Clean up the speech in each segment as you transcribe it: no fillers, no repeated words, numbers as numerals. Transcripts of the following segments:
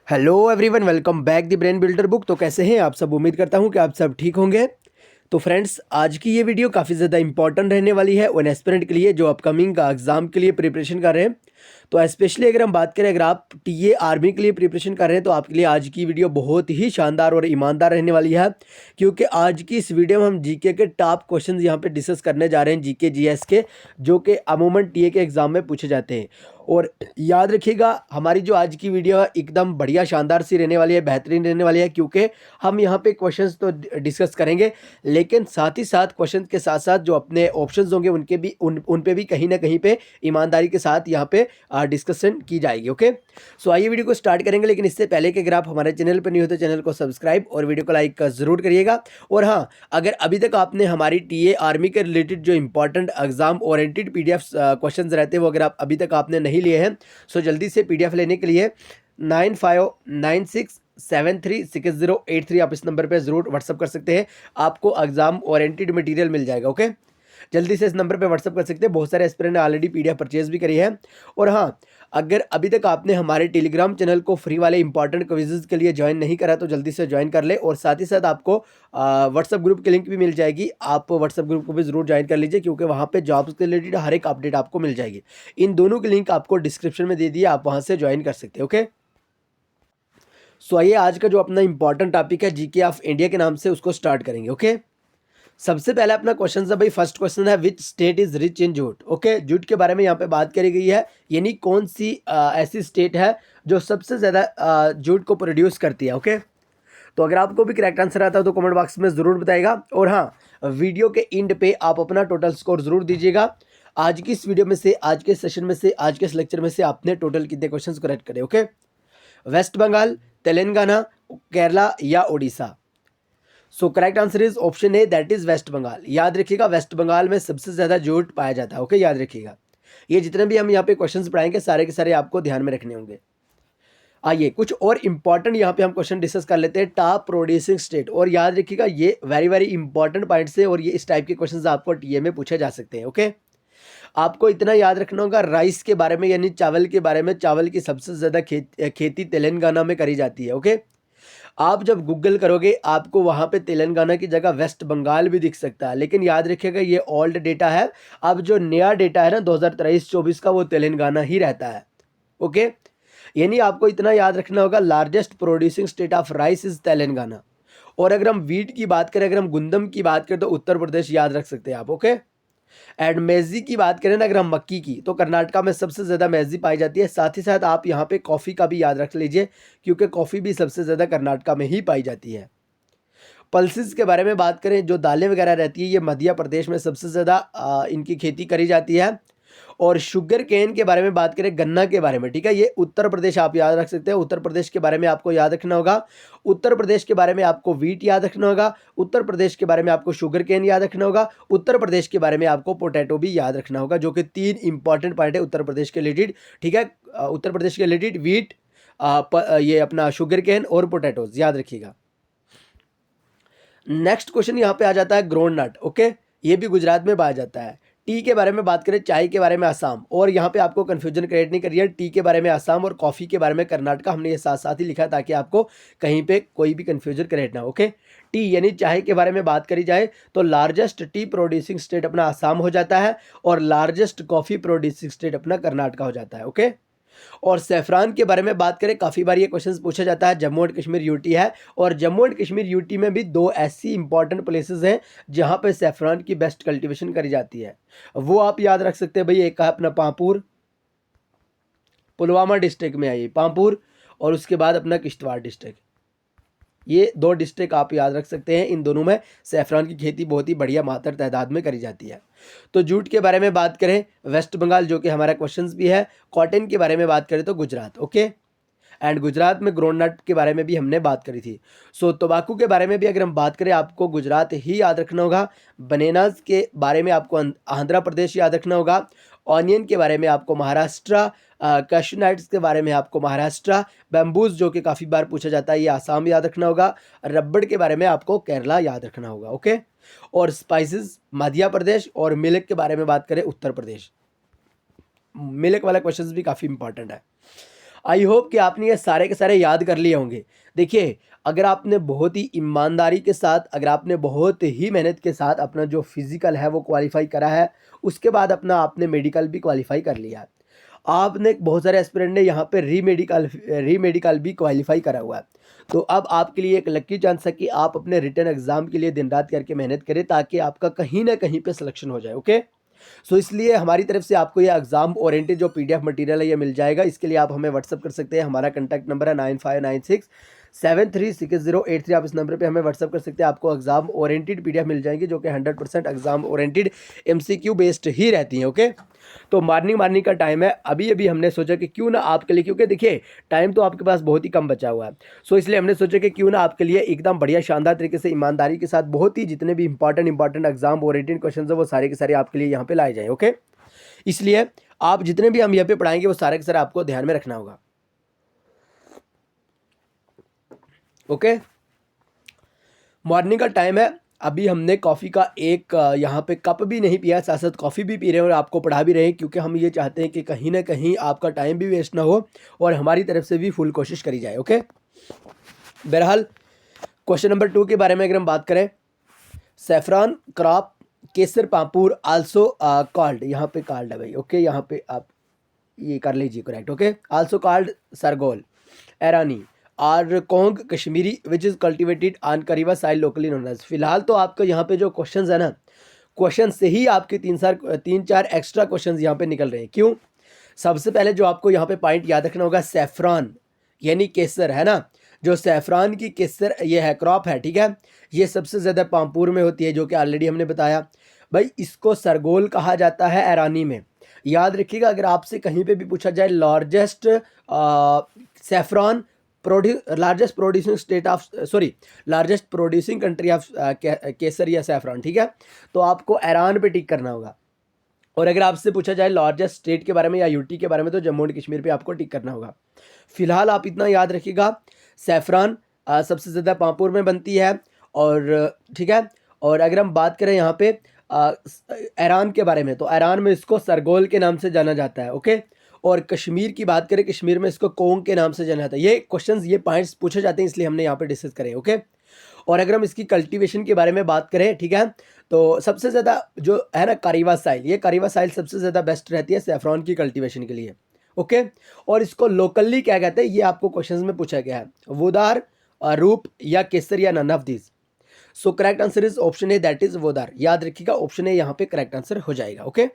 Hello everyone, welcome back the brain builder book. तो कैसे हैं आप सब? उम्मीद करता हूं कि आप सब ठीक होंगे। तो फ्रेंड्स, आज की ये वीडियो काफ़ी ज़्यादा इंपॉर्टेंट रहने वाली है उन एस्पिरेंट के लिए जो अपकमिंग का एग्ज़ाम के लिए प्रिपरेशन कर रहे हैं। तो स्पेशली अगर हम बात करें, अगर आप टीए आर्मी के लिए प्रिपरेशन कर रहे हैं तो आपके लिए आज की वीडियो बहुत ही शानदार और ईमानदार रहने वाली है, क्योंकि आज की इस वीडियो में हम जीके के टॉप क्वेश्चन यहाँ पे डिस्कस करने जा रहे हैं, जीके जीएस के, जो कि अमूमन टीए के एग्ज़ाम में पूछे जाते हैं। और याद रखिएगा, हमारी जो आज की वीडियो है एकदम बढ़िया शानदार सी रहने वाली है, बेहतरीन रहने वाली है, क्योंकि हम यहाँ पे क्वेश्चंस तो डिस्कस करेंगे, लेकिन साथ ही साथ क्वेश्चन के साथ साथ जो अपने ऑप्शंस होंगे उनके भी उन पे भी कहीं ना कहीं पे ईमानदारी के साथ यहाँ पे डिस्कशन की जाएगी। ओके, सो आइए वीडियो को स्टार्ट करेंगे, लेकिन इससे पहले कि अगर आप हमारे चैनल पर नहीं हो तो चैनल को सब्सक्राइब और वीडियो को लाइक ज़रूर करिएगा। और हाँ, अगर अभी तक आपने हमारी टीए आर्मी के रिलेटेड जो important exam oriented PDF questions रहते हैं वो अगर आप अभी तक आपने नहीं लिए हैं, सो जल्दी से पीडीएफ लेने के लिए 9596736083 आप इस नंबर पे ज़रूर व्हाट्सअप कर सकते हैं। आपको एग्जाम ओरिएंटेड मटेरियल मिल जाएगा। ओके, जल्दी से इस नंबर पे व्हाट्सअप कर सकते हैं। बहुत सारे एस्पिरेंट ने ऑलरेडी पीडीएफ परचेज भी करी है। और हाँ, अगर अभी तक आपने हमारे टेलीग्राम चैनल को फ्री वाले इंपॉर्टेंट क्विजेज के लिए ज्वाइन नहीं करा तो जल्दी से ज्वाइन कर ले, और साथ ही साथ आपको व्हाट्सअप ग्रुप की लिंक भी मिल जाएगी। आप व्हाट्सअप ग्रुप को भी जरूर ज्वाइन कर लीजिए, क्योंकि वहाँ पे जॉब्स के रिलेटेड हर एक अपडेट आपको मिल जाएगी। इन दोनों की लिंक आपको डिस्क्रिप्शन में दे दिए, आप वहाँ से ज्वाइन कर सकते हैं। ओके, सो आइए आज का जो अपना इंपॉर्टेंट टॉपिक है जीके ऑफ इंडिया के नाम से, उसको स्टार्ट करेंगे। ओके, सबसे पहले अपना क्वेश्चन है भाई, फर्स्ट क्वेश्चन है which state is rich in jute. Okay, jute के बारे में यहाँ पे बात करी गई है, यानी कौन सी ऐसी स्टेट है जो सबसे ज़्यादा जूट को प्रोड्यूस करती है। ओके, तो अगर आपको भी करेक्ट आंसर आता है तो कमेंट बॉक्स में ज़रूर बताएगा। और हाँ, वीडियो के एंड पे आप अपना टोटल स्कोर ज़रूर दीजिएगा। आज की इस वीडियो में से, आज के सेशन में से, आज के इस लेक्चर में से आपने टोटल कितने क्वेश्चन करेक्ट करे। ओके, वेस्ट बंगाल, तेलंगाना, केरला या Orissa. So correct answer is option A, that is West Bengal. याद रखिएगा, वेस्ट बंगाल में सबसे ज़्यादा जूट पाया जाता है। ओके, याद रखिएगा, ये जितने भी हम यहाँ पे क्वेश्चंस पढ़ाएंगे सारे के सारे आपको ध्यान में रखने होंगे। आइए कुछ और इंपॉर्टेंट यहाँ पे हम क्वेश्चन डिस्कस कर लेते हैं, टॉप प्रोड्यूसिंग स्टेट। और याद रखिएगा, ये वेरी वेरी इंपॉर्टेंट पॉइंट्स है, और ये इस टाइप के क्वेश्चंस आपको टीए में पूछे जा सकते हैं। ओके, आपको इतना याद रखना होगा राइस के बारे में, यानी चावल के बारे में, चावल की सबसे ज़्यादा खेती तेलंगाना में करी जाती है। ओके, आप जब गूगल करोगे आपको वहाँ पे तेलंगाना की जगह वेस्ट बंगाल भी दिख सकता है, लेकिन याद रखिएगा ये ओल्ड डेटा है। अब जो नया डेटा है ना 2023-24 का, वो तेलंगाना ही रहता है। ओके, यानी आपको इतना याद रखना होगा, largest producing state of rice is Telangana. और अगर हम वीट की बात करें, अगर हम गुंदम की बात करें तो उत्तर प्रदेश याद रख सकते हैं आप। ओके, एंड मेजी की बात करें ना अगर हम मक्की की, तो कर्नाटका में सबसे ज़्यादा मेजी पाई जाती है। साथ ही साथ आप यहाँ पे कॉफ़ी का भी याद रख लीजिए, क्योंकि कॉफ़ी भी सबसे ज़्यादा कर्नाटका में ही पाई जाती है। पल्सेस के बारे में बात करें, जो दालें वगैरह रहती है, ये मध्य प्रदेश में सबसे ज़्यादा इनकी खेती करी जाती है। और शुगर केन के बारे में बात करें, गन्ना के बारे में, ठीक है, ये उत्तर प्रदेश आप याद रख सकते हैं। उत्तर प्रदेश के बारे में आपको याद रखना होगा, उत्तर प्रदेश के बारे में आपको वीट याद रखना होगा, उत्तर प्रदेश के बारे में आपको शुगर केन याद रखना होगा, उत्तर प्रदेश के बारे में आपको पोटैटो भी याद रखना होगा, जो कि 3 इंपॉर्टेंट पॉइंट है उत्तर प्रदेश के रिलेटेड। ठीक है, उत्तर प्रदेश के रिलेटेड वीट, ये अपना शुगर केन और पोटैटोज याद रखिएगा। नेक्स्ट क्वेश्चन यहाँ पे आ जाता है ग्राउंड नट। ओके, ये भी गुजरात में पाया जाता है। टी के बारे में बात करें, चाय के बारे में असम, और यहाँ पे आपको कंफ्यूजन क्रिएट नहीं करिए, टी के बारे में असम और कॉफ़ी के बारे में कर्नाटका, हमने ये साथ साथ ही लिखा ताकि आपको कहीं पे कोई भी कंफ्यूजन क्रिएट ना हो। ओके, टी यानी चाय के बारे में बात करी जाए तो लार्जेस्ट टी प्रोड्यूसिंग स्टेट अपना असम हो जाता है, और लार्जेस्ट कॉफ़ी प्रोड्यूसिंग स्टेट अपना कर्नाटका हो जाता है। ओके, और सैफरान के बारे में बात करें, काफ़ी बार ये क्वेश्चन पूछा जाता है, जम्मू एंड कश्मीर यूटी है, और जम्मू एंड कश्मीर यूटी में भी 2 ऐसी इंपॉर्टेंट प्लेसेस हैं जहाँ पे सैफरान की बेस्ट कल्टीवेशन करी जाती है। वो आप याद रख सकते हैं भाई, एक है अपना पांपुर, पुलवामा डिस्ट्रिक्ट में है ये पांपुर, और उसके बाद अपना किश्तवाड़ डिस्ट्रिक्ट। ये 2 डिस्ट्रिक्ट आप याद रख सकते हैं, इन दोनों में सैफरान की खेती बहुत ही बढ़िया मात्रा तादाद में करी जाती है। तो जूट के बारे में बात करें, वेस्ट बंगाल, जो कि हमारा क्वेश्चन भी है। कॉटन के बारे में बात करें तो गुजरात। ओके, एंड गुजरात में ग्राउंडनट के बारे में भी हमने बात करी थी। सो तंबाकू के बारे में भी अगर हम बात करें, आपको गुजरात ही याद रखना होगा। बनानाज के बारे में आपको आंध्र प्रदेश याद रखना होगा। ऑनियन के बारे में आपको महाराष्ट्र, कैशनट्स के बारे में आपको महाराष्ट्र, बैम्बूज जो कि काफ़ी बार पूछा जाता है, ये आसाम याद रखना होगा। रबड़ के बारे में आपको केरला याद रखना होगा। ओके, और स्पाइसेस मध्य प्रदेश, और मिल्क के बारे में बात करें उत्तर प्रदेश। मिल्क वाला क्वेश्चन भी काफ़ी इंपॉर्टेंट है। आई होप कि आपने ये सारे के सारे याद कर लिए होंगे। देखिए, अगर आपने बहुत ही ईमानदारी के साथ, अगर आपने बहुत ही मेहनत के साथ अपना जो फिज़िकल है वो क्वालिफ़ाई करा है, उसके बाद अपना आपने मेडिकल भी क्वालिफ़ाई कर लिया है। आपने बहुत सारे एस्पिरेंट ने यहाँ पे री मेडिकल भी क्वालिफ़ाई करा हुआ है। तो अब आपके लिए एक लकी चांस है कि आप अपने रिटन एग्ज़ाम के लिए दिन रात करके मेहनत करें, ताकि आपका कहीं न कहीं पे सिलेक्शन हो जाए, ओके? सो इसलिए हमारी तरफ से आपको ये एग्ज़ाम ओरिएंटेड जो पीडीएफ मटेरियल है ये मिल जाएगा। इसके लिए आप हमें व्हाट्सअप कर सकते हैं। हमारा कॉन्टैक्ट नंबर है 9596736083। आप इस नंबर पे हमें व्हाट्सअप कर सकते हैं। आपको एग्ज़ाम ओरिएंटेड पीडीएफ मिल जाएंगी जो कि 100% एग्ज़ाम ओरिएंटेड एमसीक्यू बेस्ड ही रहती हैं, ओके? तो मॉर्निंग का टाइम है। अभी हमने सोचा कि क्यों ना आपके लिए, क्योंकि देखिए टाइम तो आपके पास बहुत ही कम बचा हुआ है, सो इसलिए हमने सोचा कि क्यों ना आपके लिए एकदम बढ़िया शानदार तरीके से ईमानदारी के साथ बहुत ही जितने भी इंपॉर्टेंट एग्जाम ओरिएंटेड क्वेश्चन है वो सारे के सारे आपके लिए यहाँ पे लाए जाएँ, ओके? इसलिए आप जितने भी हम यहाँ पे पढ़ाएंगे वो सारे के सारे आपको ध्यान में रखना होगा, ओके? मॉर्निंग का टाइम है। अभी हमने कॉफ़ी का एक यहाँ पे कप भी नहीं पिया, साथ साथ कॉफ़ी भी पी रहे हैं और आपको पढ़ा भी रहे हैं, क्योंकि हम ये चाहते हैं कि कहीं ना कहीं आपका टाइम भी वेस्ट ना हो और हमारी तरफ से भी फुल कोशिश करी जाए, ओके? बहरहाल क्वेश्चन नंबर 2 के बारे में अगर हम बात करें, सैफरान क्रॉप केसर पापूर आल्सो कॉल्ड, यहाँ पे कॉल्ड है भाई, ओके? यहाँ पे आप ये कर लीजिए करेक्ट, ओके? आल्सो कॉल्ड सरगोल, एरानी और कोंग Kashmiri which is cultivated on करीबा साइल लोकली नोन एज। फिलहाल तो आपको यहाँ पे जो क्वेश्चंस है ना, क्वेश्चन से ही आपके 3-4 एक्स्ट्रा क्वेश्चंस यहाँ पे निकल रहे हैं। क्यों? सबसे पहले जो आपको यहाँ पे पॉइंट याद रखना होगा, सैफरान यानी केसर है ना, जो सैफरान की केसर ये है क्रॉप है, ठीक है? ये सबसे ज़्यादा पामपुर में होती है, जो कि ऑलरेडी हमने बताया। भाई इसको सरगोल कहा जाता है ईरानी में। याद रखिएगा, अगर आपसे कहीं पे भी पूछा जाए largest saffron largest producing state of largest producing country of केसर या सैफरान, ठीक है? तो आपको ईरान पे टिक करना होगा। और अगर आपसे पूछा जाए लार्जेस्ट स्टेट के बारे में या यूटी के बारे में, तो जम्मू एंड कश्मीर पे आपको टिक करना होगा। फिलहाल आप इतना याद रखिएगा, सैफरान सबसे ज़्यादा पांपुर में बनती है, और ठीक है? और अगर हम बात करें यहाँ पे ईरान के बारे में, तो ईरान में इसको सरगोल के नाम से जाना जाता है, ओके? और कश्मीर की बात करें, कश्मीर में इसको कोंग के नाम से जाना जाता है। ये क्वेश्चंस, ये पॉइंट्स पूछे जाते हैं, इसलिए हमने यहाँ पे डिस्कस करें, ओके? और अगर हम इसकी कल्टीवेशन के बारे में बात करें, ठीक है, तो सबसे ज़्यादा जो है ना कारीवा साइल, ये कारीवा साइल सबसे ज़्यादा बेस्ट रहती है सैफरॉन की कल्टीवेशन के लिए, ओके? और इसको लोकली क्या कहते हैं, ये आपको क्वेश्चंस में पूछा गया है, वोदार, रूप या केसर या none of this. So correct answer is option A, that is वोदार। याद रखिएगा, ऑप्शन ए यहाँ पे करेक्ट आंसर हो जाएगा, ओके?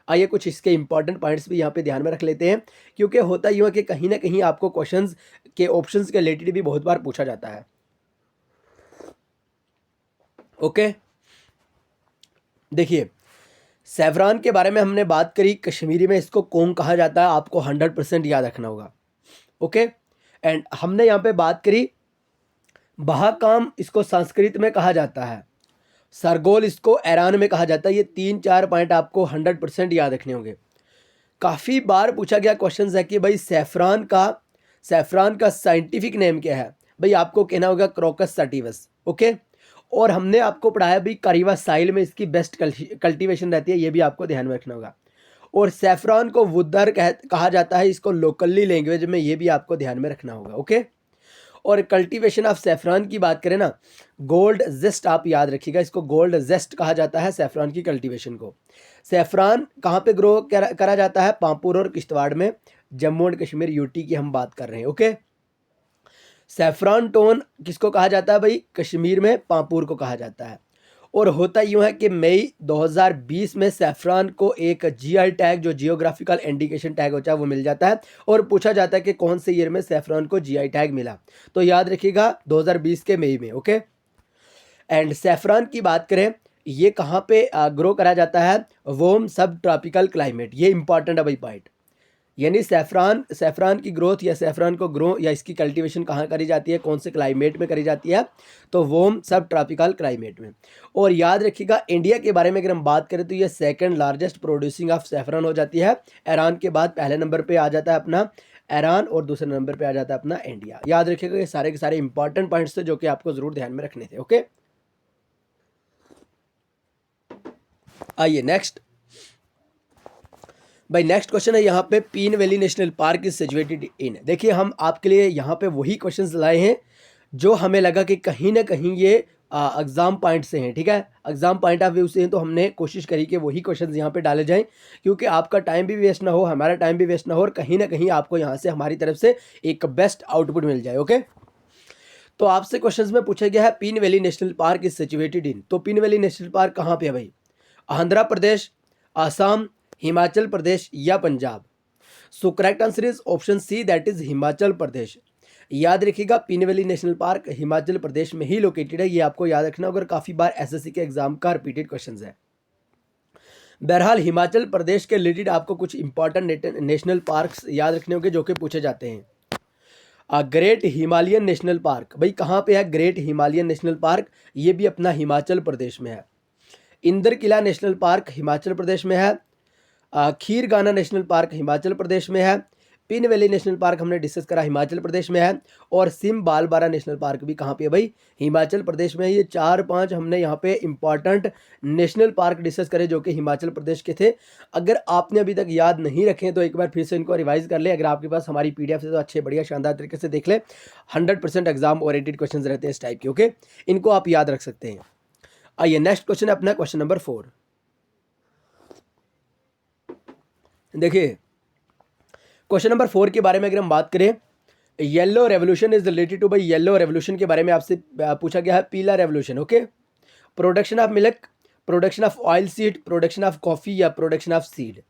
आइए कुछ इसके इंपॉर्टेंट पॉइंट्स भी यहाँ पे ध्यान में रख लेते हैं, क्योंकि होता यूँ है कि कहीं ना कहीं आपको क्वेश्चंस के ऑप्शंस के रिलेटेड भी बहुत बार पूछा जाता है, ओके? देखिए, सैफरान के बारे में हमने बात करी, कश्मीरी में इसको कोंग कहा जाता है, आपको 100% याद रखना होगा, ओके? एंड हमने यहाँ पे बात करी बहाकाम, इसको संस्कृत में कहा जाता है, सरगोल इसको ईरान में कहा जाता है। ये 3-4 पॉइंट आपको 100% याद रखने होंगे। काफ़ी बार पूछा गया क्वेश्चन है कि भाई सैफरान का साइंटिफिक नेम क्या है? भाई आपको कहना होगा क्रोकस सैटिवस, ओके? और हमने आपको पढ़ाया भी करीवा साइल में इसकी बेस्ट कल्टीवेशन रहती है, ये भी आपको ध्यान में रखना होगा। और सैफरान को वुदर कहा जाता है, इसको लोकली लैंग्वेज में, ये भी आपको ध्यान में रखना होगा, ओके? और कल्टीवेशन ऑफ सैफरान की बात करें ना, गोल्ड जेस्ट आप याद रखिएगा, इसको गोल्ड जेस्ट कहा जाता है सैफरान की कल्टीवेशन को। सैफरान कहाँ पे ग्रो करा जाता है? पांपुर और किश्तवाड़ में, जम्मू एंड कश्मीर यूटी की हम बात कर रहे हैं, ओके? सैफरान टोन किसको कहा जाता है भाई? कश्मीर में पांपुर को कहा जाता है। और होता यूँ है कि मई 2020 में सैफरान को एक जीआई टैग, जो जियोग्राफिकल इंडिकेशन टैग होता है, वो मिल जाता है। और पूछा जाता है कि कौन से ईयर में सैफरान को जीआई टैग मिला, तो याद रखिएगा 2020 के मई में, ओके? एंड सैफरान की बात करें, ये कहाँ पे ग्रो करा जाता है? वोम सब ट्रॉपिकल क्लाइमेट, ये इंपॉर्टेंट है भाई पॉइंट। यानी सैफरान की ग्रोथ या सैफरान को ग्रो या इसकी कल्टीवेशन कहाँ करी जाती है, कौन से क्लाइमेट में करी जाती है? तो वोम सब ट्रॉपिकल क्लाइमेट में। और याद रखिएगा, इंडिया के बारे में अगर हम बात करें तो ये second largest producing of saffron हो जाती है। ईरान के बाद पहले नंबर पे आ जाता है अपना ईरान, और दूसरे नंबर पे आ जाता है अपना इंडिया। याद रखिएगा, ये सारे के सारे इंपॉर्टेंट पॉइंट्स थे जो कि आपको जरूर ध्यान में रखने थे, ओके? आइए नेक्स्ट, भाई नेक्स्ट क्वेश्चन है यहाँ पे, Pin valley national park is situated in. देखिए हम आपके लिए यहाँ पे वही क्वेश्चंस लाए हैं जो हमें लगा कि कहीं ना कहीं ये एग्ज़ाम पॉइंट से हैं, ठीक है, एग्ज़ाम पॉइंट ऑफ व्यू से हैं, तो हमने कोशिश करी कि वही क्वेश्चंस यहाँ पे डाले जाएं, क्योंकि आपका टाइम भी वेस्ट ना हो, हमारा टाइम भी वेस्ट ना हो, और कहीं ना कहीं आपको यहाँ से हमारी तरफ से एक बेस्ट आउटपुट मिल जाए। ओके, तो आपसे क्वेश्चंस में पूछा गया है Pin valley national park is situated in. तो पीन वैली नेशनल पार्क कहाँ पे है भाई? आंध्र प्रदेश, आसाम, हिमाचल प्रदेश या Punjab? So correct answer is option C, that is Himachal Pradesh. याद रखिएगा, Pin valley national park Himachal Pradesh में ही लोकेटेड है, ये आपको याद रखना होगा, काफ़ी बार एसएससी के एग्जाम का रिपीटेड क्वेश्चन है। बहरहाल हिमाचल प्रदेश के रिलेटेड आपको कुछ इंपॉर्टेंट नेशनल पार्क्स याद रखने होंगे जो कि पूछे जाते हैं। ग्रेट हिमालयन नेशनल पार्क, भाई कहाँ पे है ग्रेट हिमालयन नेशनल पार्क? ये भी अपना हिमाचल प्रदेश में है। इंदर किला नेशनल पार्क हिमाचल प्रदेश में है। खीरगाना नेशनल पार्क हिमाचल प्रदेश में है। पिन वैली नेशनल पार्क हमने डिस्कस करा, हिमाचल प्रदेश में है। और सिम बालबारा नेशनल पार्क भी कहाँ पे है भाई? हिमाचल प्रदेश में है। ये 4-5 हमने यहाँ पे इंपॉर्टेंट नेशनल पार्क डिस्कस करे जो कि हिमाचल प्रदेश के थे। अगर आपने अभी तक याद नहीं रखे तो एक बार फिर से इनको रिवाइज कर ले। अगर आपके पास हमारी पीडीएफ से तो अच्छे बढ़िया शानदार तरीके से देख ले। 100% एग्जाम ओरिएंटेड क्वेश्चन रहते हैं इस टाइप के। ओके, इनको आप याद रख सकते हैं। आइए नेक्स्ट क्वेश्चन है अपना, क्वेश्चन नंबर 4। देखिए क्वेश्चन नंबर 4 के बारे में अगर हम बात करें, yellow revolution is related to, भाई येलो रेवोल्यूशन के बारे में आपसे पूछा गया है। पीला revolution, okay, production of milk, production of oil seed, production of coffee या production of seed?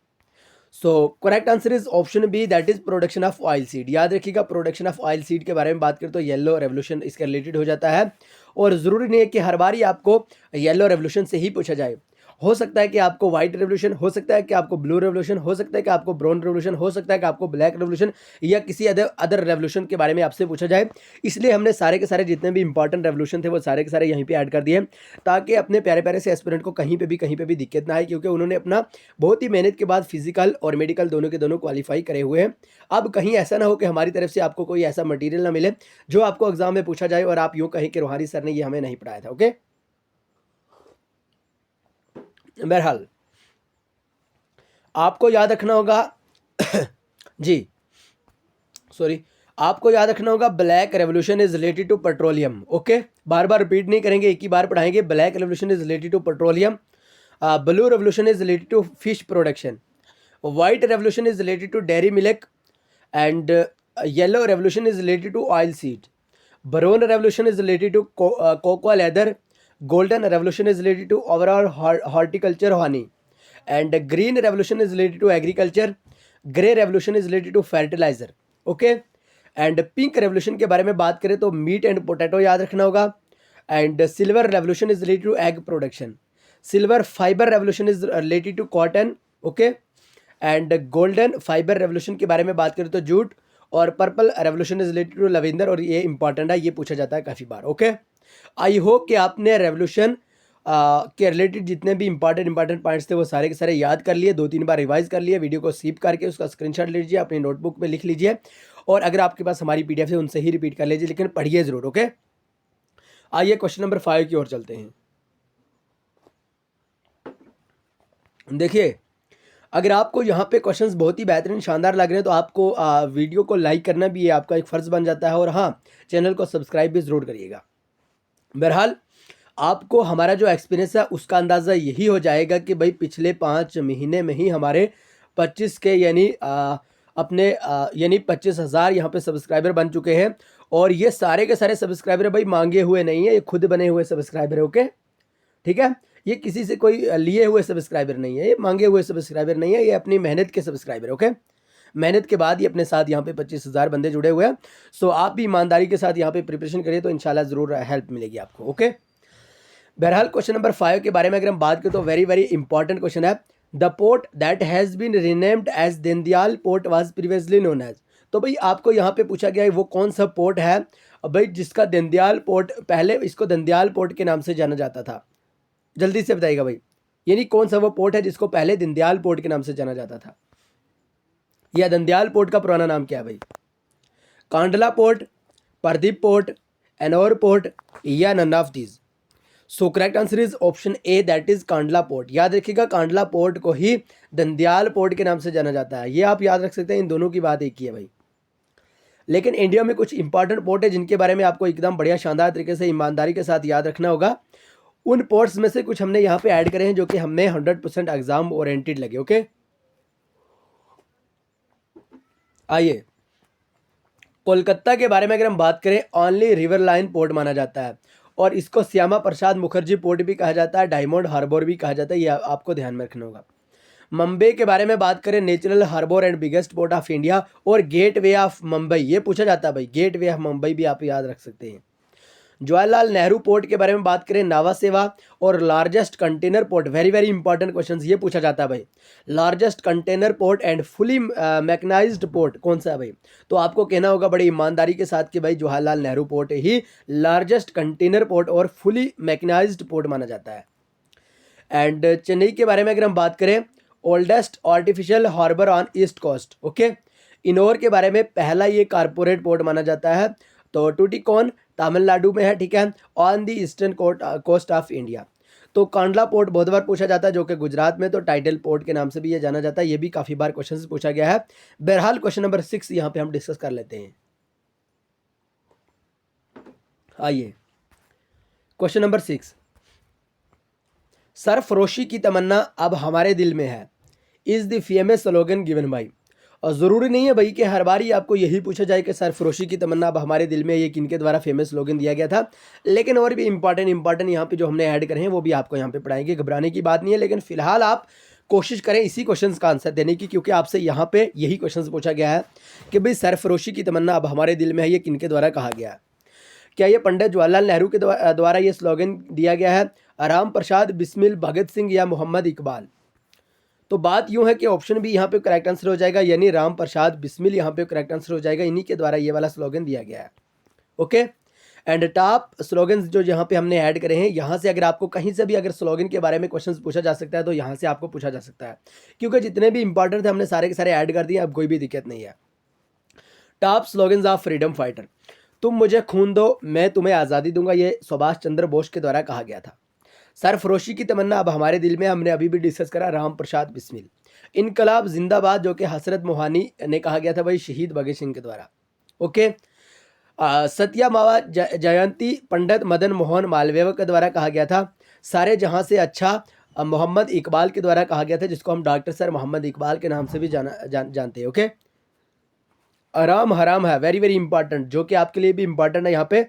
So correct answer is option B, that is production of oil seed. याद रखिएगा, प्रोडक्शन ऑफ ऑयल सीड के बारे में बात करें तो yellow revolution इसके रिलेटेड हो जाता है। और ज़रूरी नहीं है कि हर बार ही आपको येलो रेवोल्यूशन से ही पूछा जाए। हो सकता है कि आपको व्हाइट रेवोल्यूशन, हो सकता है कि आपको ब्लू रेवोल्यूशन, हो सकता है कि आपको ब्राउन रेवोल्यूशन, हो सकता है कि आपको ब्लैक रेवोल्यूशन या किसी अदर रेवोल्यूशन के बारे में आपसे पूछा जाए। इसलिए हमने सारे के सारे जितने भी इंपॉर्टेंट रेवोल्यूशन थे वो सारे के सारे यहीं पे ऐड कर दिए, ताकि अपने प्यारे प्यारे से एस्पिरेंट को कहीं पे भी दिक्कत ना आए, क्योंकि उन्होंने अपना बहुत ही मेहनत के बाद फिजिकल और मेडिकल दोनों के दोनों क्वालिफाई करे हुए हैं। अब कहीं ऐसा ना हो कि हमारी तरफ से आपको कोई ऐसा मटीरियल ना मिले जो आपको एग्जाम में पूछा जाए और आप यूँ कहें कि रोहानी सर ने ये हमें नहीं पढ़ाया था। ओके, बहरहाल आपको याद रखना होगा जी सॉरी, आपको याद रखना होगा black revolution is related to petroleum. Okay, बार बार रिपीट नहीं करेंगे, एक ही बार पढ़ाएंगे। Black revolution is related to petroleum, blue revolution is related to fish production, white revolution is related to dairy milk, and yellow revolution is related to oil seed, brown revolution is related to cocoa leather, golden revolution is related to overall horticulture honey, and green revolution is related to agriculture, grey revolution is related to fertiliser. Okay, and pink revolution के बारे में बात करें तो meet and potato याद रखना होगा, and silver revolution is related to egg production, silver fibre revolution is related to cotton. Okay, and golden fibre revolution के बारे में बात करें तो जूट, और purple revolution is related to lavender, और ये इंपॉर्टेंट है, ये पूछा जाता है काफ़ी बार। ओके, आई होप कि आपने रेवोल्यूशन के रिलेटेड जितने भी इंपॉर्टेंट पॉइंट्स थे वो सारे के सारे याद कर लिए, 2-3 बार रिवाइज कर लिए। वीडियो को सेव करके उसका स्क्रीनशॉट लीजिए, अपनी नोटबुक में लिख लीजिए, और अगर आपके पास हमारी पीडीएफ है उनसे ही रिपीट कर लीजिए, लेकिन पढ़िए ज़रूर। ओके, आइए क्वेश्चन नंबर 5 की ओर चलते हैं। देखिए अगर आपको यहाँ पे क्वेश्चंस बहुत ही बेहतरीन शानदार लग रहे हैं तो आपको वीडियो को लाइक करना भी आपका एक फ़र्ज़ बन जाता है, और हाँ चैनल को सब्सक्राइब भी ज़रूर करिएगा। बहरहाल आपको हमारा जो एक्सपीरियंस है उसका अंदाज़ा यही हो जाएगा कि भाई पिछले 5 महीने में ही हमारे 25 के यानी यानी 25,000 यहाँ पे सब्सक्राइबर बन चुके हैं, और ये सारे के सारे सब्सक्राइबर भाई मांगे हुए नहीं है, ये खुद बने हुए सब्सक्राइबर है। ओके, ठीक है, ये किसी से कोई लिए हुए सब्सक्राइबर नहीं है, ये मांगे हुए सब्सक्राइबर नहीं है, ये अपनी मेहनत के सब्सक्राइबर है। ओके, मेहनत के बाद ही अपने साथ यहाँ पे 25,000 बंदे जुड़े हुए हैं। सो आप भी ईमानदारी के साथ यहाँ पे प्रिपरेशन करिए तो इंशाल्लाह ज़रूर हेल्प मिलेगी आपको। ओके, बहरहाल क्वेश्चन नंबर 5 के बारे में अगर हम बात करें तो वेरी इंपॉर्टेंट क्वेश्चन है। The port that has been renamed as Deendayal port was previously known as. तो भाई आपको यहाँ पे पूछा गया है वो कौन सा पोर्ट है भाई जिसका दीनदयाल पोर्ट, पहले इसको दीनदयाल पोर्ट के नाम से जाना जाता था। जल्दी से बताइएगा भाई, यानी कौन सा वो पोर्ट है जिसको पहले दीनदयाल पोर्ट के नाम से जाना जाता था? या दीनदयाल पोर्ट का पुराना नाम क्या है भाई? Kandla port, Paradip port, Ennore port, या none of these? So correct answer is option A, that is Kandla port. याद रखिएगा कांडला पोर्ट को ही दंदयाल पोर्ट के नाम से जाना जाता है, ये आप याद रख सकते हैं, इन दोनों की बात एक ही है भाई। लेकिन इंडिया में कुछ इंपॉर्टेंट पोर्ट है जिनके बारे में आपको एकदम बढ़िया शानदार तरीके से ईमानदारी के साथ याद रखना होगा। उन पोर्ट्स में से कुछ हमने यहाँ पे ऐड करे हैं जो कि हमने 100% एग्जाम ओरिएंटेड लगे। ओके, आइए कोलकाता के बारे में अगर हम बात करें, ओनली रिवर लाइन पोर्ट माना जाता है और इसको श्यामा प्रसाद मुखर्जी पोर्ट भी कहा जाता है, डायमंड हार्बर भी कहा जाता है, ये आपको ध्यान में रखना होगा। मुंबई के बारे में बात करें, natural harbour and biggest port of India और गेट वे ऑफ मुंबई, ये पूछा जाता है भाई, गेट वे ऑफ मुंबई भी आप याद रख सकते हैं। जवाहरलाल नेहरू पोर्ट के बारे में बात करें, नावा सेवा और largest container port, very very important question ये पूछा जाता है भाई। Largest container port and fully mechanised port कौन सा है भाई? तो आपको कहना होगा बड़ी ईमानदारी के साथ कि भाई जवाहरलाल नेहरू पोर्ट ही लार्जेस्ट कंटेनर पोर्ट और फुली मैकेनाइज्ड पोर्ट माना जाता है। एंड चेन्नई के बारे में अगर हम बात करें, oldest artificial harbour on east coast. Okay, Ennore के बारे में पहला ये कारपोरेट पोर्ट माना जाता है, तो टूटिकोन तमिलनाडु में है, ठीक है, on the eastern coast of India. तो कांडला पोर्ट बहुत बार पूछा जाता है जो कि गुजरात में, तो टाइटल पोर्ट के नाम से भी ये जाना जाता है, ये भी काफ़ी बार क्वेश्चन से पूछा गया है। बहरहाल क्वेश्चन नंबर 6 यहाँ पे हम डिस्कस कर लेते हैं। आइए क्वेश्चन नंबर 6, सरफरोशी की तमन्ना अब हमारे दिल में है, is the famous slogan given by. और ज़रूरी नहीं है भाई कि हर बार ही आपको यही पूछा जाए कि सरफरोशी की तमन्ना अब हमारे दिल में, ये किनके द्वारा फेमस स्लोगन दिया गया था। लेकिन और भी इंपॉर्टेंट यहाँ पे जो हमने ऐड करे हैं वो भी आपको यहाँ पे पढ़ाएंगे, घबराने की बात नहीं है। लेकिन फिलहाल आप कोशिश करें इसी क्वेश्चन का आंसर देने की, क्योंकि आपसे यहाँ पे यही क्वेश्चन पूछा गया है कि भाई सरफरोशी की तमन्ना अब हमारे दिल में है, ये किनके द्वारा कहा गया है। क्या ये पंडित जवाहरलाल नेहरू के द्वारा ये स्लोगन दिया गया है, राम प्रसाद बिस्मिल, भगत सिंह या मोहम्मद इकबाल? तो बात यूं है कि ऑप्शन भी यहाँ पे करेक्ट आंसर हो जाएगा, यानी राम प्रसाद बिस्मिल यहाँ पे करेक्ट आंसर हो जाएगा, इन्हीं के द्वारा ये वाला स्लोगन दिया गया है। ओके, एंड टॉप स्लोगन जो यहाँ पे हमने ऐड करे हैं, यहाँ से अगर आपको कहीं से भी अगर स्लोगन के बारे में क्वेश्चन पूछा जा सकता है तो यहाँ से आपको पूछा जा सकता है, क्योंकि जितने भी इंपॉर्टेंट थे हमने सारे के सारे ऐड कर दिए, अब कोई भी दिक्कत नहीं है। Top slogan of freedom fighter, तुम मुझे खून दो मैं तुम्हें आज़ादी दूंगा, ये सुभाष चंद्र बोस के द्वारा कहा गया था। सरफरोशी की तमन्ना अब हमारे दिल में, हमने अभी भी डिस्कस करा, राम प्रसाद बिस्मिल। इनकलाब जिंदाबाद जो कि हसरत मोहानी ने कहा गया था भाई, शहीद भगत सिंह के द्वारा। ओके, सत्या मावा जयंती पंडित मदन मोहन मालवीय के द्वारा कहा गया था। सारे जहां से अच्छा मोहम्मद इकबाल के द्वारा कहा गया था, जिसको हम डॉक्टर सर मोहम्मद इकबाल के नाम से भी जानते हैं। ओके, आराम हराम है, वेरी वेरी इंपॉर्टेंट, जो कि आपके लिए भी इंपॉर्टेंट है। यहाँ पे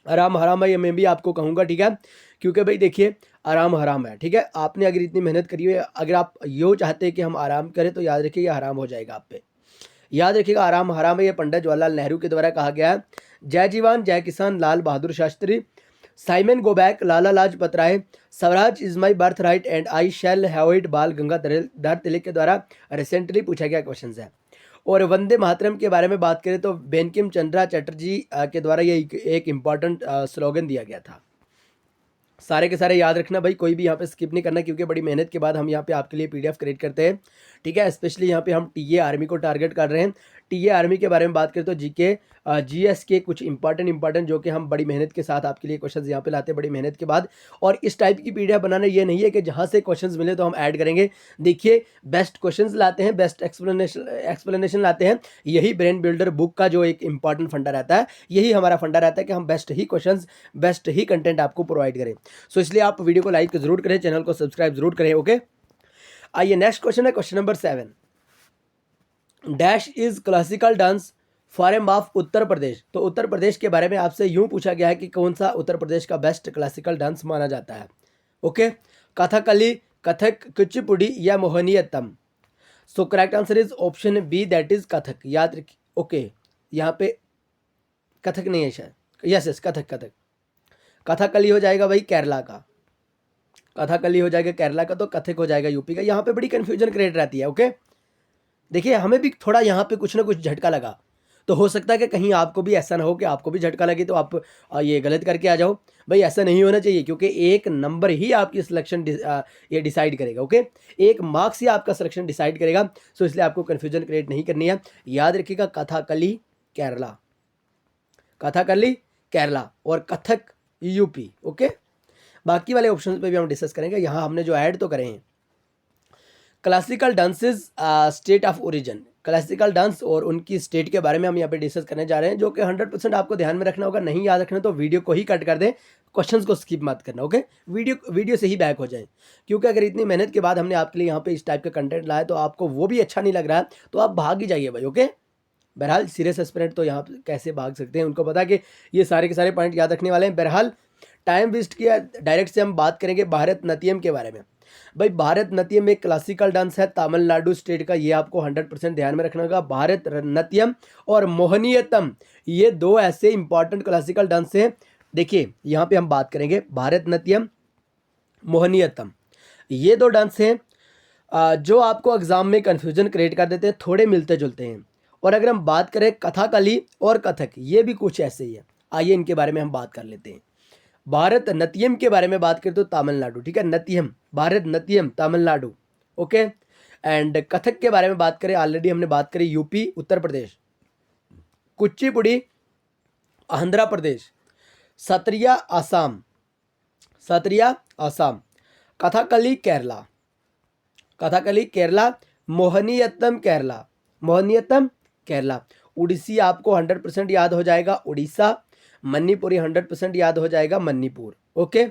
आराम हराम है, ये मैं भी आपको कहूँगा, ठीक है, क्योंकि भाई देखिए आराम हराम है, ठीक है। आपने अगर इतनी मेहनत करी है, अगर आप यो चाहते हैं कि हम आराम करें तो याद रखिएगा हराम हो जाएगा आप पे, याद रखिएगा आराम हराम है। ये पंडित जवाहरलाल नेहरू के द्वारा कहा गया है। जय जवान जय किसान Lal Bahadur Shastri, Simon go back Lala Lajpat Rai, swaraj is my birth right and I shall have it Bal Gangadhar तिलक के द्वारा रिसेंटली पूछा गया क्वेश्चन है। और वंदे मातरम के बारे में बात करें तो बंकिम चंद्र चटर्जी के द्वारा ये एक इम्पॉर्टेंट स्लोगन दिया गया था। सारे के सारे याद रखना भाई, कोई भी यहाँ पे स्किप नहीं करना, क्योंकि बड़ी मेहनत के बाद हम यहाँ पे आपके लिए पीडीएफ क्रिएट करते हैं, ठीक है। स्पेशली यहाँ पे हम टीए आर्मी को टारगेट कर रहे हैं। टीए आर्मी के बारे में बात करें तो जीके जीएस के कुछ इंपॉर्टेंट जो कि हम बड़ी मेहनत के साथ आपके लिए क्वेश्चंस यहाँ पे लाते हैं बड़ी मेहनत के बाद। और इस टाइप की पीडीएफ बनाना ये नहीं है कि जहाँ से क्वेश्चंस मिले तो हम ऐड करेंगे। देखिए बेस्ट क्वेश्चंस लाते हैं, बेस्ट एक्सप्लेनेशन लाते हैं, यही ब्रेन बिल्डर बुक का जो एक इंपॉर्टेंट फंडा रहता है, यही हमारा फंडा रहता है कि हम बेस्ट ही क्वेश्चंस बेस्ट ही कंटेंट आपको प्रोवाइड करें। सो इसलिए आप वीडियो को लाइक जरूर करें, चैनल को सब्सक्राइब जरूर करें। ओके, आइए नेक्स्ट क्वेश्चन है question number 7, dash is classical dance form of Uttar Pradesh. तो उत्तर प्रदेश के बारे में आपसे यूं पूछा गया है कि कौन सा उत्तर प्रदेश का बेस्ट क्लासिकल डांस माना जाता है। ओके, कथकली, कथक, कुचिपुड़ी या Mohiniyattam. So correct answer is option B, that is Kathak. याद रखिए। ओके, यहाँ पे कथक नहीं है शायद, यस कथक कथकली हो जाएगा भाई केरला का, कथकली हो जाएगा केरला का, तो कथक हो जाएगा यूपी का। यहाँ पे बड़ी कंफ्यूजन क्रिएट रहती है। ओके, देखिए हमें भी थोड़ा यहाँ पे कुछ ना कुछ झटका लगा, तो हो सकता है कि कहीं आपको भी ऐसा ना हो कि आपको भी झटका लगे तो आप ये गलत करके आ जाओ। भाई ऐसा नहीं होना चाहिए, क्योंकि एक नंबर ही आपकी सिलेक्शन ये डिसाइड करेगा। ओके, एक मार्क्स ही आपका सिलेक्शन डिसाइड करेगा। सो इसलिए आपको कन्फ्यूजन क्रिएट नहीं करनी है। याद रखिएगा कथकली केरला और कथक यूपी। ओके, बाकी वाले ऑप्शन पे भी हम डिस्कस करेंगे। यहाँ हमने जो ऐड तो करे हैं classical dances state of origin, classical dance और उनकी स्टेट के बारे में हम यहाँ पे डिस्कस करने जा रहे हैं, जो कि 100% आपको ध्यान में रखना होगा। नहीं याद रखना तो वीडियो को ही कट कर दें, क्वेश्चंस को स्किप मत करना, ओके। वीडियो से ही बैक हो जाए, क्योंकि अगर इतनी मेहनत के बाद हमने आपके लिए यहाँ पे इस टाइप का कंटेंट लाया तो आपको वो भी अच्छा नहीं लग रहा है तो आप भाग ही जाइए भाई, ओके। बहरहाल सीरियस एस्पिरेंट तो यहाँ पे कैसे भाग सकते हैं, उनको पता कि ये सारे के सारे पॉइंट याद रखने वाले हैं। बहरहाल टाइम वेस्ट किया, डायरेक्ट से हम बात करेंगे भारतनाट्यम के बारे में। भाई भारतनाट्यम एक क्लासिकल डांस है तमिलनाडु स्टेट का, ये आपको 100% ध्यान में रखना होगा। भारतनाट्यम और मोहिनीअट्टम ये दो ऐसे इंपॉर्टेंट क्लासिकल डांस हैं। देखिए यहाँ पे हम बात करेंगे भारतनाट्यम, मोहिनीअट्टम, ये दो डांस हैं जो आपको एग्जाम में कन्फ्यूजन क्रिएट कर देते हैं, थोड़े मिलते जुलते हैं। और अगर हम बात करें कथकली और कथक, ये भी कुछ ऐसे ही है। आइए इनके बारे में हम बात कर लेते हैं। भारतनाट्यम के बारे में बात करें तो तमिलनाडु, ठीक है, नत्यम, भारतनाट्यम तमिलनाडु, ओके। एंड कथक के बारे में बात करें, ऑलरेडी हमने बात करी यूपी उत्तर प्रदेश, कुचिपुड़ी आंध्र प्रदेश, सत्रिया आसाम, कथकली केरला, मोहिनीअट्टम केरला, उड़ीसी आपको 100% याद हो जाएगा उड़ीसा, मणिपुरी 100% याद हो जाएगा मणिपुर, ओके।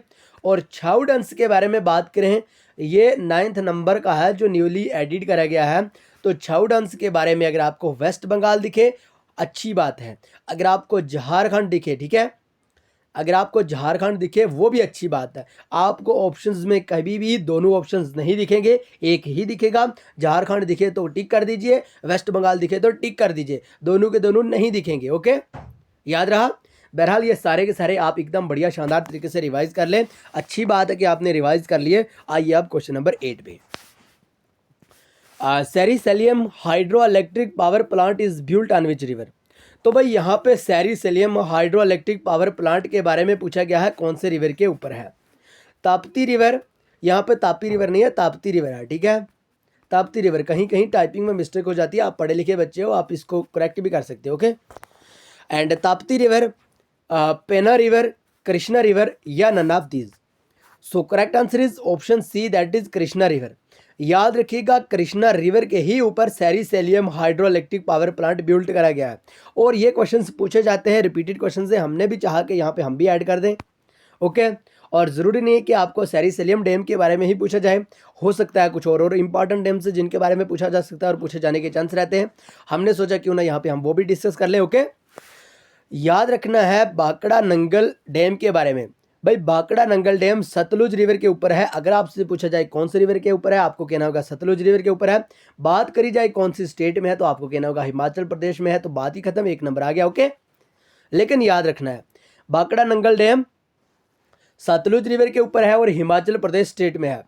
और छाऊ डांस के बारे में बात करें, ये 9th नंबर का है जो न्यूली एडिट करा गया है। तो छाऊ डांस के बारे में अगर आपको वेस्ट बंगाल दिखे अच्छी बात है, अगर आपको झारखंड दिखे, ठीक है, अगर आपको झारखंड दिखे वो भी अच्छी बात है। आपको ऑप्शंस में कभी भी दोनों ऑप्शंस नहीं दिखेंगे, एक ही दिखेगा। झारखंड दिखे तो टिक कर दीजिए, वेस्ट बंगाल दिखे तो टिक कर दीजिए, दोनों के दोनों नहीं दिखेंगे, ओके, याद रहा। बहरहाल ये सारे के सारे आप एकदम बढ़िया शानदार तरीके से रिवाइज कर लें। अच्छी बात है कि आपने रिवाइज कर लिए। आइए अब क्वेश्चन नंबर 8 पे। Srisailam hydro electric power plant is built on which river. तो भाई यहाँ पे Srisailam hydro electric power plant के बारे में पूछा गया है, कौन से रिवर के ऊपर है। ताप्ती रिवर, यहाँ पे ताप्ती रिवर नहीं है, ताप्ती रिवर है, ठीक है, ताप्ती रिवर। कहीं कहीं टाइपिंग में मिस्टेक हो जाती है, आप पढ़े लिखे बच्चे हो, आप इसको करेक्ट भी कर सकते हो, okay. And Tapti river, Penna river, Krishna river या none of these. So correct answer is option C, that is Krishna river. याद रखिएगा कृष्णा रिवर के ही ऊपर Srisailam hydro electric power plant build करा गया है। और ये क्वेश्चंस पूछे जाते हैं, रिपीटेड क्वेश्चंस है, हमने भी चाहा कि यहाँ पे हम भी ऐड कर दें, ओके। और ज़रूरी नहीं है कि आपको सेरिसलियम डैम के बारे में ही पूछा जाए, हो सकता है कुछ और इंपॉर्टेंट डैम से जिनके बारे में पूछा जा सकता है और पूछे जाने के चांस रहते हैं। हमने सोचा क्यों ना यहाँ पे हम वो भी डिस्कस कर लें, ओके। याद रखना है भाखड़ा नंगल डैम के बारे में। भाई भाखड़ा नंगल डैम सतलुज रिवर के ऊपर है। अगर आपसे पूछा जाए कौन से रिवर के ऊपर है, आपको कहना होगा सतलुज रिवर के ऊपर है। बात करी जाए कौन सी स्टेट में है, तो आपको कहना होगा हिमाचल प्रदेश में है। तो बात ही खत्म, 1 नंबर आ गया, ओके। लेकिन याद रखना है भाखड़ा नंगल डैम सतलुज रिवर के ऊपर है और हिमाचल प्रदेश स्टेट में है।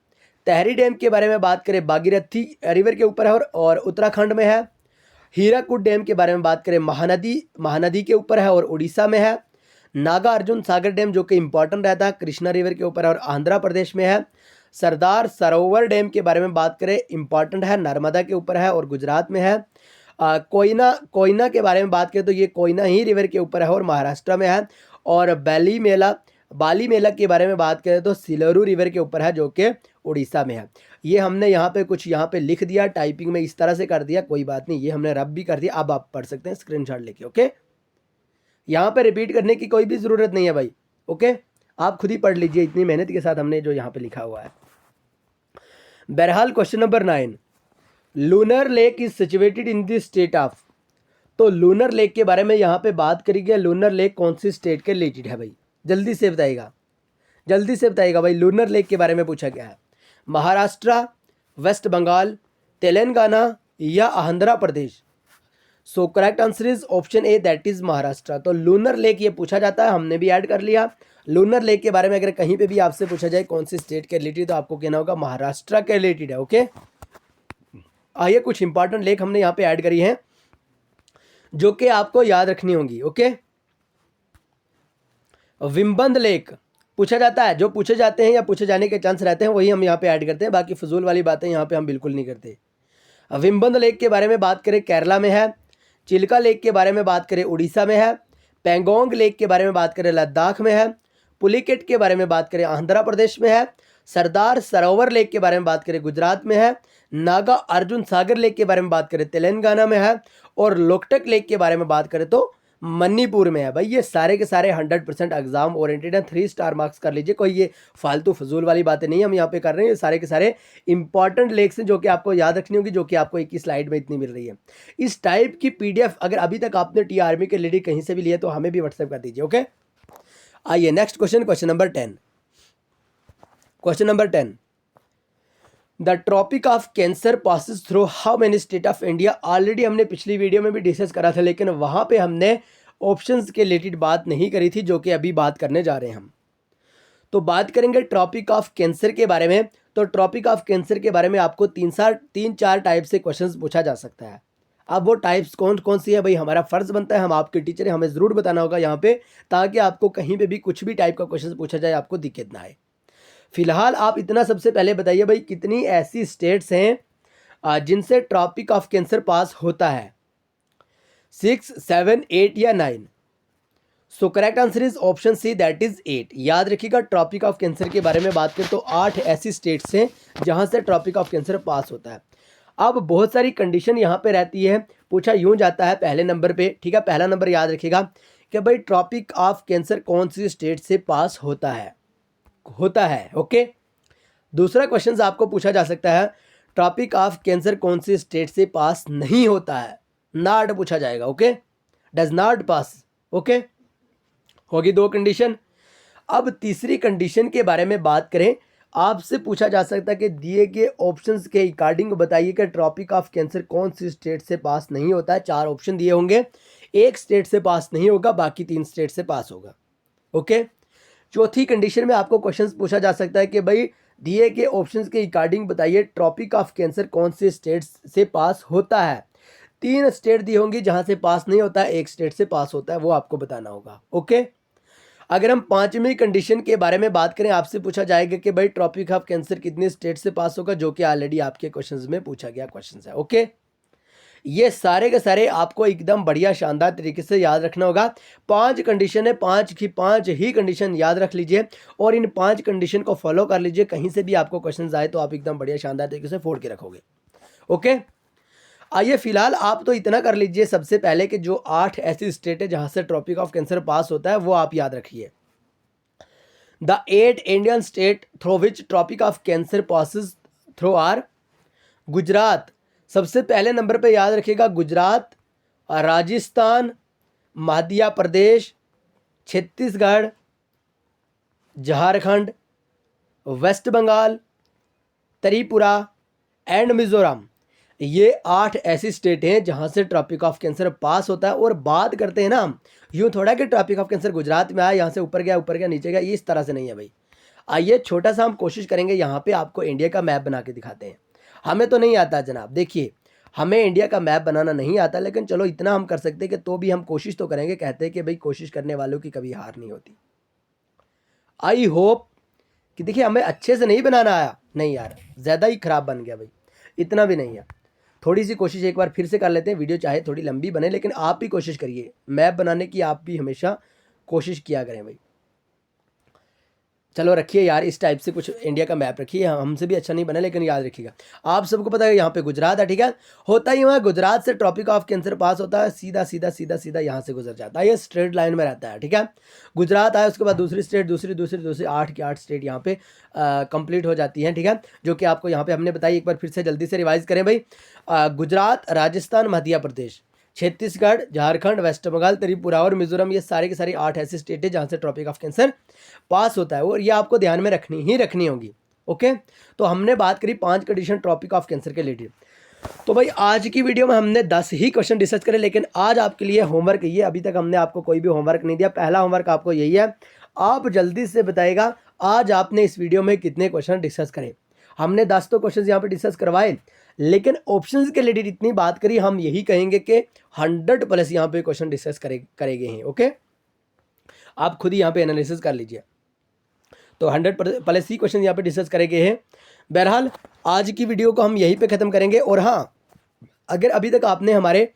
तहरी डैम के बारे में बात करें, भागीरथी रिवर के ऊपर है और उत्तराखंड में है। हीराकुड डैम के बारे में बात करें, महानदी के ऊपर है और उड़ीसा में है। नागार्जुन सागर डैम जो कि इंपॉर्टेंट रहता है, कृष्णा रिवर के ऊपर है और आंध्र प्रदेश में है। सरदार सरोवर डैम के बारे में बात करें, इंपॉर्टेंट है, नर्मदा के ऊपर है और गुजरात में है। कोयना के बारे में बात करें तो ये कोयना ही रिवर के ऊपर है और महाराष्ट्र में है। और बाली मेला के बारे में बात करें तो सिलोरू रिवर के ऊपर है जो कि उड़ीसा में है। ये हमने यहाँ पे कुछ यहाँ पे लिख दिया, टाइपिंग में इस तरह से कर दिया, कोई बात नहीं, ये हमने रब भी कर दिया। अब आप पढ़ सकते हैं स्क्रीनशॉट लेके, ओके। यहाँ पे रिपीट करने की कोई भी ज़रूरत नहीं है भाई, ओके, आप खुद ही पढ़ लीजिए इतनी मेहनत के साथ हमने जो यहाँ पे लिखा हुआ है। बहरहाल question number 9, lunar lake is situated in the state of. तो लूनर लेक के बारे में यहाँ पे बात करेंगे। लूनर लेक कौन सी स्टेट के रिलेटेड है भाई, जल्दी से बताइएगा भाई। लूनर लेक के बारे में पूछा गया है, महाराष्ट्र, वेस्ट बंगाल, तेलंगाना या Andhra Pradesh. So correct answer is option A, that is Maharashtra. तो लूनर लेक ये पूछा जाता है, हमने भी ऐड कर लिया। लूनर लेक के बारे में अगर कहीं पे भी आपसे पूछा जाए कौन सी स्टेट के रिलेटेड, तो आपको कहना होगा महाराष्ट्र के रिलेटेड है, ओके। आइए कुछ इंपॉर्टेंट लेक हमने यहाँ पे ऐड करी है जो कि आपको याद रखनी होंगी, ओके। विम्बंद लेक पूछा जाता है, जो पूछे जाते हैं या पूछे जाने के चांस रहते हैं वही हम यहाँ पे ऐड करते हैं, बाकी फजूल वाली बातें यहाँ पे हम बिल्कुल नहीं करते। विम्बंद लेक के बारे में बात करें, केरला में है। चिल्का लेक के बारे में बात करें, उड़ीसा में है। पेंगोंग लेक के बारे में बात करें, लद्दाख में है। पुलिकेट के बारे में बात करें आंध्र प्रदेश में है, सरदार सरोवर लेक के बारे में बात करें गुजरात में है, नागा अर्जुन सागर लेक के बारे में बात करें तेलंगाना में है, और लोकटक लेक के बारे में बात करें तो मणिपुर में है। भाई ये सारे के सारे 100% एग्जाम ओरिएंटेड हैं, 3 स्टार मार्क्स कर लीजिए, कोई ये फालतू फजूल वाली बातें नहीं हम यहाँ पे कर रहे हैं। ये सारे के सारे इंपॉर्टेंट लेक्स हैं जो कि आपको याद रखनी होगी, जो कि आपको एक ही स्लाइड में इतनी मिल रही है। इस टाइप की पीडीएफ अगर अभी तक आपने टी आर्मी के रिलेटेड कहीं से भी लिए तो हमें भी व्हाट्सएप कर दीजिए। ओके, आइए next question, question number 10। Question number 10, the tropic of cancer passes through how many state of India. Already हमने पिछली वीडियो में भी डिस्कस करा था, लेकिन वहाँ पे हमने ऑप्शंस के रिलेटेड बात नहीं करी थी, जो कि अभी बात करने जा रहे हैं हम। तो बात करेंगे ट्रॉपिक ऑफ कैंसर के बारे में। तो ट्रॉपिक ऑफ कैंसर के बारे में आपको 3-4 टाइप से क्वेश्चंस पूछा जा सकता है। अब वो टाइप्स कौन कौन सी है भाई, हमारा फ़र्ज़ बनता है, हम आपके टीचर हैं, हमें ज़रूर बताना होगा यहाँ पे, ताकि आपको कहीं पे भी कुछ भी टाइप का क्वेश्चन पूछा जाए आपको दिक्कत ना आए। फिलहाल आप इतना सबसे पहले बताइए भाई, कितनी ऐसी स्टेट्स हैं जिनसे ट्रॉपिक ऑफ कैंसर पास होता है? 6, 7, 8 या 9? So correct answer is option C, that is 8। याद रखिएगा, ट्रॉपिक ऑफ कैंसर के बारे में बात करें तो 8 ऐसी स्टेट्स हैं जहां से ट्रॉपिक ऑफ कैंसर पास होता है। अब बहुत सारी कंडीशन यहाँ पे रहती है, पूछा यूं जाता है पहले नंबर पे, ठीक है, पहला नंबर याद रखिएगा कि भाई ट्रॉपिक ऑफ कैंसर कौन सी स्टेट से पास होता है ओके। दूसरा क्वेश्चन आपको पूछा जा सकता है, ट्रॉपिक ऑफ कैंसर कौन सी स्टेट से पास नहीं होता है? नॉट पूछा जाएगा, okay, does not pass, okay, होगी 2 कंडीशन। अब तीसरी कंडीशन के बारे में बात करें, आपसे पूछा जा सकता है कि दिए गए ऑप्शंस के अकॉर्डिंग बताइए कि ट्रॉपिक ऑफ कैंसर कौन सी स्टेट से पास नहीं होता है। 4 ऑप्शन दिए होंगे, 1 स्टेट से पास नहीं होगा, बाकी 3 स्टेट से पास होगा, ओके। चौथी कंडीशन में आपको क्वेश्चन पूछा जा सकता है कि भाई दिए गए ऑप्शंस के अकॉर्डिंग बताइए ट्रॉपिक ऑफ कैंसर कौन से स्टेट से पास होता है। 3 स्टेट दी होंगी जहां से पास नहीं होता है, 1 स्टेट से पास होता है, वो आपको बताना होगा, ओके। अगर हम 5वीं कंडीशन के बारे में बात करें, आपसे पूछा जाएगा कि भाई ट्रॉपिक ऑफ कैंसर कितने स्टेट से पास होगा, जो कि ऑलरेडी आपके क्वेश्चंस में पूछा गया क्वेश्चन है, ओके। ये सारे के सारे आपको एकदम बढ़िया शानदार तरीके से याद रखना होगा। 5 कंडीशन है, 5 की 5 ही कंडीशन याद रख लीजिए और इन 5 कंडीशन को फॉलो कर लीजिए। कहीं से भी आपको क्वेश्चन आए तो आप एकदम बढ़िया शानदार तरीके से फोड़ के रखोगे, ओके। आइए फिलहाल आप तो इतना कर लीजिए सबसे पहले कि जो 8 ऐसी स्टेट है जहां से ट्रॉपिक ऑफ कैंसर पास होता है वो आप याद रखिए। The 8 Indian state through which tropic of cancer passes through are Gujarat, सबसे पहले नंबर पे याद रखिएगा गुजरात, राजस्थान, मध्य प्रदेश, छत्तीसगढ़, झारखंड, वेस्ट बंगाल, त्रिपुरा एंड मिजोरम। ये 8 ऐसी स्टेट हैं जहां से ट्रॉपिक ऑफ कैंसर पास होता है। और बात करते हैं ना हम, यूँ थोड़ा कि ट्रॉपिक ऑफ कैंसर गुजरात में आया, यहाँ से ऊपर गया नीचे गया, ये इस तरह से नहीं है भाई। आइए छोटा सा हम कोशिश करेंगे, यहाँ पे आपको इंडिया का मैप बना के दिखाते हैं। हमें तो नहीं आता जनाब, देखिए हमें इंडिया का मैप बनाना नहीं आता, लेकिन चलो इतना हम कर सकते हैं कि तो भी हम कोशिश तो करेंगे। कहते हैं कि भाई कोशिश करने वालों की कभी हार नहीं होती। आई होप कि देखिए हमें अच्छे से नहीं बनाना आया, नहीं यार ज़्यादा ही ख़राब बन गया भाई, इतना भी नहीं है। थोड़ी सी कोशिश एक बार फिर से कर लेते हैं, वीडियो चाहे थोड़ी लंबी बने लेकिन आप भी कोशिश करिए मैप बनाने की, आप भी हमेशा कोशिश किया करें भाई। चलो रखिए यार, इस टाइप से कुछ इंडिया का मैप रखिए, हमसे भी अच्छा नहीं बना लेकिन याद रखिएगा। आप सबको पता है यहाँ पे गुजरात है, ठीक है, होता ही वहाँ गुजरात से ट्रॉपिक ऑफ कैंसर पास होता है, सीधा सीधा सीधा सीधा यहाँ से गुजर जाता है, ये स्ट्रेट लाइन में रहता है, ठीक है। गुजरात आया, उसके बाद दूसरी स्टेट, दूसरी 8 की 8 स्टेट यहाँ पे कंप्लीट हो जाती हैं, ठीक है, जो कि आपको यहाँ पे हमने बताई। एक बार फिर से जल्दी से रिवाइज करें भाई, गुजरात, राजस्थान, मध्य प्रदेश, छत्तीसगढ़, झारखंड, वेस्ट बंगाल, त्रिपुरा और मिजोरम, ये सारे के सारे 8 ऐसी स्टेट है जहाँ से ट्रॉपिक ऑफ कैंसर पास होता है, और ये आपको ध्यान में रखनी होगी, ओके। तो हमने बात करी 5 कंडीशन ट्रॉपिक ऑफ कैंसर के रिलेटेड। तो भाई आज की वीडियो में हमने 10 ही क्वेश्चन डिस्कस करे, लेकिन आज आपके लिए होमवर्क ये, अभी तक हमने आपको कोई भी होमवर्क नहीं दिया। पहला होमवर्क आपको यही है, आप जल्दी से बताइएगा आज आपने इस वीडियो में कितने क्वेश्चन डिस्कस करे। हमने 10 तो क्वेश्चन यहाँ पे डिस्कस करवाए, लेकिन ऑप्शंस के रिलेटेड इतनी बात करी, हम यही कहेंगे कि 100+ यहाँ पे क्वेश्चन डिस्कस करे गए हैं, ओके। आप खुद ही यहाँ पे एनालिसिस कर लीजिए। तो 100+ ही क्वेश्चन यहाँ पे डिस्कस करे गए हैं। बहरहाल आज की वीडियो को हम यहीं पे ख़त्म करेंगे। और हाँ, अगर अभी तक आपने हमारे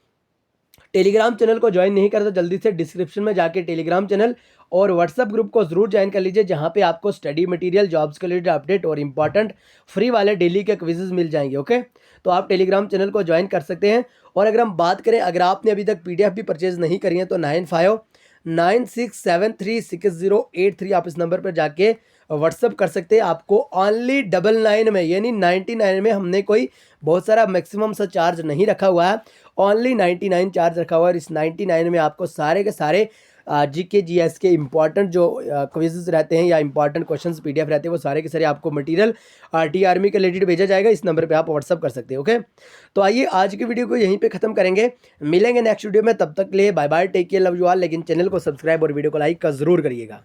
टेलीग्राम चैनल को ज्वाइन नहीं करा तो जल्दी से डिस्क्रिप्शन में जाके टेलीग्राम चैनल और व्हाट्सअप ग्रुप को ज़रूर ज्वाइन कर लीजिए, जहाँ पे आपको स्टडी मटेरियल, जॉब्स के रिलेटेड अपडेट और इंपॉर्टेंट फ्री वाले डेली के क्विजेज मिल जाएंगे। ओके, तो आप टेलीग्राम चैनल को ज्वाइन कर सकते हैं। और अगर हम बात करें, अगर आपने अभी तक PDF भी परचेज नहीं करी है तो 9596736083 आप इस नंबर पर जाके व्हाट्सअप कर सकते हैं। आपको ओनली 99 में, यानी 99 में, हमने कोई बहुत सारा मैक्सिमम सा चार्ज नहीं रखा हुआ है, ओनली 99 चार्ज रखा हुआ है। और इस 99 में आपको सारे के सारे GK GS के इंपॉर्टेंट जो क्विजेस रहते हैं या इंपॉर्टेंट क्वेश्चंस PDF रहते हैं, वो सारे के सारे आपको मटेरियल RT आर्मी के रिलेटेड भेजा जाएगा। इस नंबर पे आप व्हाट्सअप कर सकते हैं। ओके, तो आइए आज की वीडियो को यहीं पे खत्म करेंगे, मिलेंगे नेक्स्ट वीडियो में। तब तक के लिए bye bye, take care, love you all. लेकिन चैनल को सब्सक्राइब और वीडियो को लाइक का जरूर करिएगा।